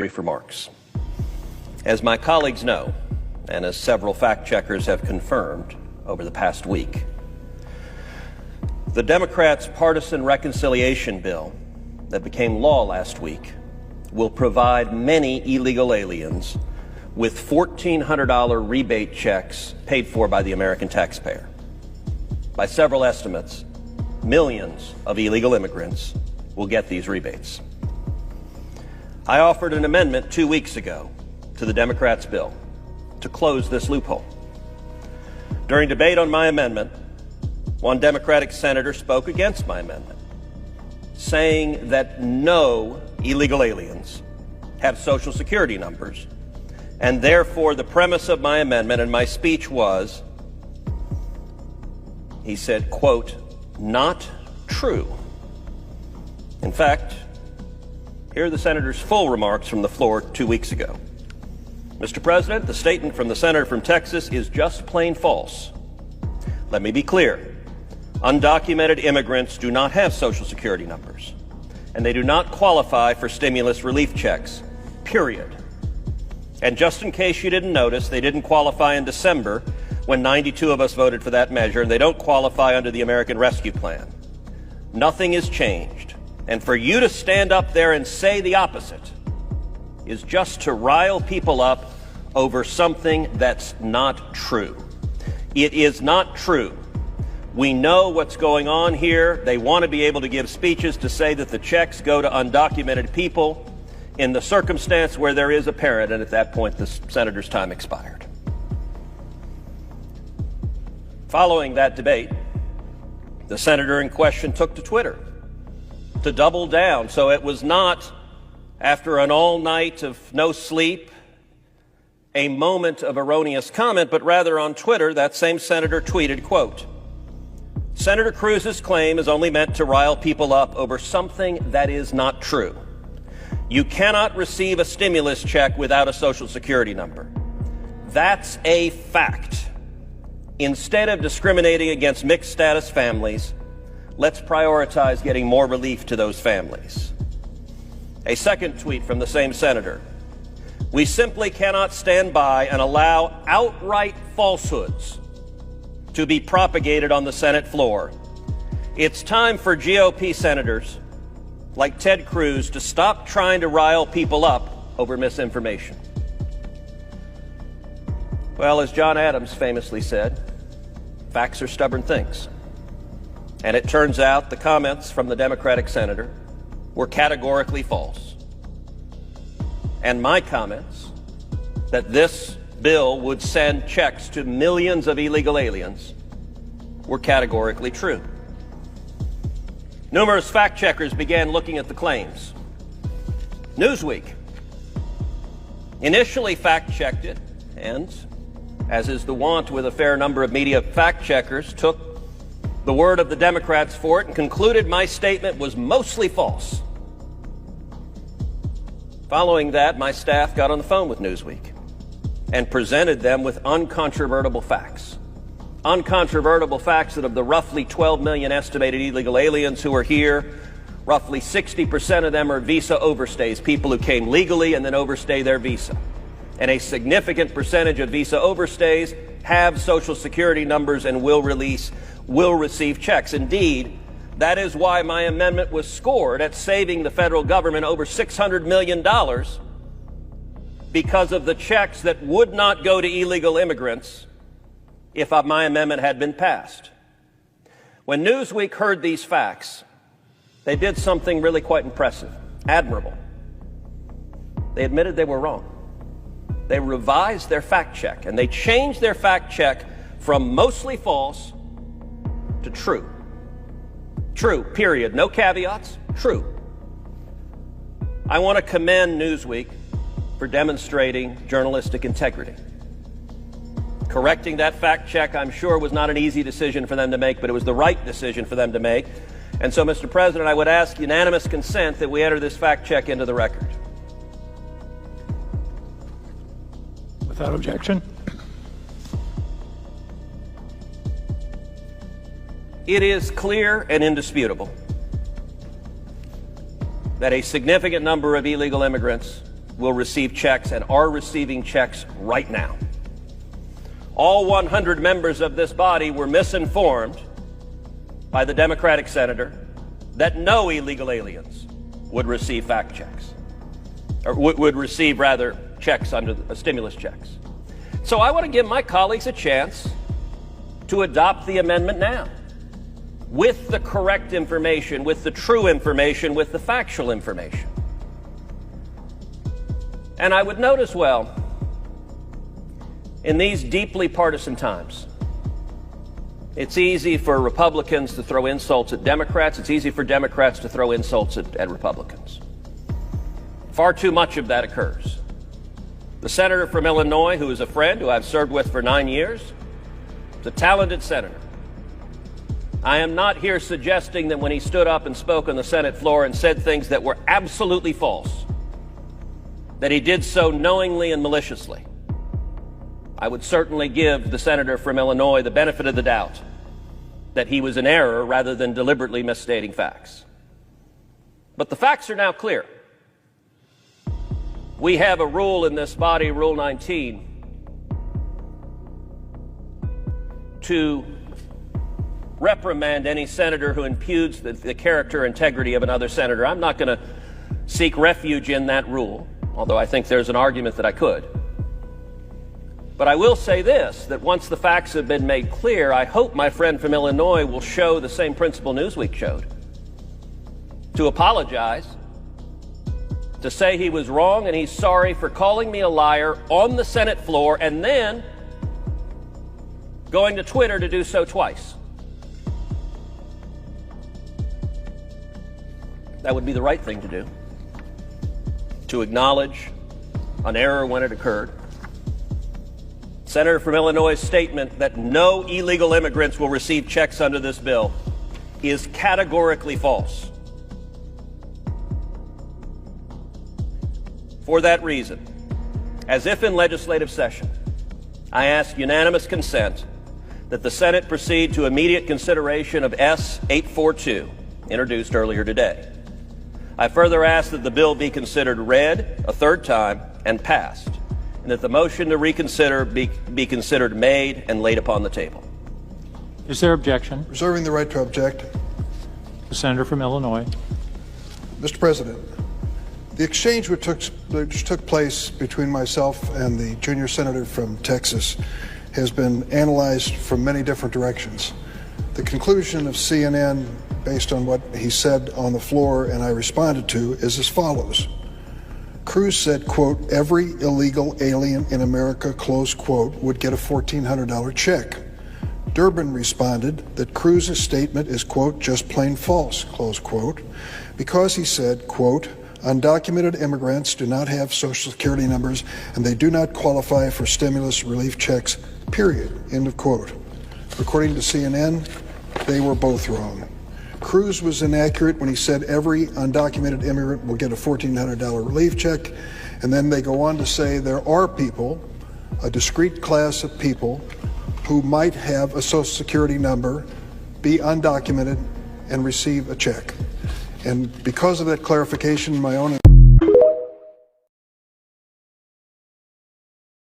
brief remarks. As my colleagues know, and as several fact-checkers have confirmed over the past week, the Democrats' partisan reconciliation bill that became law last week will provide many illegal aliens with $1,400 rebate checks paid for by the American taxpayer. By several estimates, millions of illegal immigrants will get these rebates. I offered an amendment 2 weeks ago to the Democrats' bill to close this loophole. During debate on my amendment, one Democratic senator spoke against my amendment, saying that no illegal aliens have Social Security numbers, and therefore the premise of my amendment and my speech was, he said, quote, "not true." In fact, here are the senator's full remarks from the floor 2 weeks ago. Mr. President, the statement from the senator from Texas is just plain false. Let me be clear. Undocumented immigrants do not have Social Security numbers, and they do not qualify for stimulus relief checks, period. And just in case you didn't notice, they didn't qualify in December when 92 of us voted for that measure, and they don't qualify under the American Rescue Plan. Nothing has changed. And for you to stand up there and say the opposite is just to rile people up over something that's not true. It is not true. We know what's going on here. They want to be able to give speeches to say that the checks go to undocumented people in the circumstance where there is a parent, and at that point the senator's time expired. Following that debate, the senator in question took to Twitter to double down. So it was not, after an all night of no sleep, a moment of erroneous comment, but rather on Twitter, that same senator tweeted, quote, "Senator Cruz's claim is only meant to rile people up over something that is not true. You cannot receive a stimulus check without a Social Security number. That's a fact. Instead of discriminating against mixed status families, let's prioritize getting more relief to those families." A second tweet from the same senator. "We simply cannot stand by and allow outright falsehoods to be propagated on the Senate floor. It's time for GOP senators like Ted Cruz to stop trying to rile people up over misinformation." Well, as John Adams famously said, facts are stubborn things. And it turns out the comments from the Democratic senator were categorically false. And my comments that this bill would send checks to millions of illegal aliens were categorically true. Numerous fact checkers began looking at the claims. Newsweek initially fact checked it, and, as is the wont with a fair number of media fact checkers, took the word of the Democrats for it and concluded my statement was mostly false. Following that, my staff got on the phone with Newsweek and presented them with uncontrovertible facts. Uncontrovertible facts that of the roughly 12 million estimated illegal aliens who are here, roughly 60% of them are visa overstays, people who came legally and then overstay their visa. And a significant percentage of visa overstays have Social Security numbers and will receive checks. Indeed, that is why my amendment was scored at saving the federal government over $600 million, because of the checks that would not go to illegal immigrants if my amendment had been passed. When Newsweek heard these facts, they did something really quite impressive, admirable. They admitted they were wrong. They revised their fact check, and they changed their fact check from mostly false to true. True, period. No caveats, true. I want to commend Newsweek for demonstrating journalistic integrity. Correcting that fact check, I'm sure, was not an easy decision for them to make, but it was the right decision for them to make. And so, Mr. President, I would ask unanimous consent that we enter this fact check into the record. Without objection. It is clear and indisputable that a significant number of illegal immigrants will receive checks and are receiving checks right now. All 100 members of this body were misinformed by the Democratic senator that no illegal aliens would receive fact checks, or would receive, rather, checks under stimulus checks. So I want to give my colleagues a chance to adopt the amendment now, with the correct information, with the true information, with the factual information. And I would note as well, in these deeply partisan times, it's easy for Republicans to throw insults at Democrats. It's easy for Democrats to throw insults at Republicans. Far too much of that occurs. The senator from Illinois, who is a friend, who I've served with for 9 years, is a talented senator. I am not here suggesting that when he stood up and spoke on the Senate floor and said things that were absolutely false, that he did so knowingly and maliciously. I would certainly give the senator from Illinois the benefit of the doubt that he was in error rather than deliberately misstating facts. But the facts are now clear. We have a rule in this body, Rule 19, to reprimand any senator who impugns the character or integrity of another senator. I'm not going to seek refuge in that rule, although I think there's an argument that I could. But I will say this, that once the facts have been made clear, I hope my friend from Illinois will show the same principle Newsweek showed, to apologize, to say he was wrong and he's sorry for calling me a liar on the Senate floor and then going to Twitter to do so twice. That would be the right thing to do, to acknowledge an error when it occurred. Senator from Illinois' statement that no illegal immigrants will receive checks under this bill is categorically false. For that reason, as if in legislative session, I ask unanimous consent that the Senate proceed to immediate consideration of S. 842, introduced earlier today. I further ask that the bill be considered read a third time and passed, and that the motion to reconsider be considered made and laid upon the table. Is there objection? Reserving the right to object. The senator from Illinois. Mr. President, the exchange which took place between myself and the junior senator from Texas has been analyzed from many different directions. The conclusion of CNN, based on what he said on the floor and I responded to, is as follows. Cruz said, quote, every illegal alien in America, close quote, would get a $1,400 check. Durbin responded that Cruz's statement is, quote, just plain false, close quote, because he said, quote, undocumented immigrants do not have Social Security numbers and they do not qualify for stimulus relief checks, period, end of quote. According to CNN, they were both wrong. Cruz was inaccurate when he said every undocumented immigrant will get a $1,400 relief check, and then they go on to say there are people, a discrete class of people, who might have a Social Security number, be undocumented, and receive a check. And because of that clarification, my own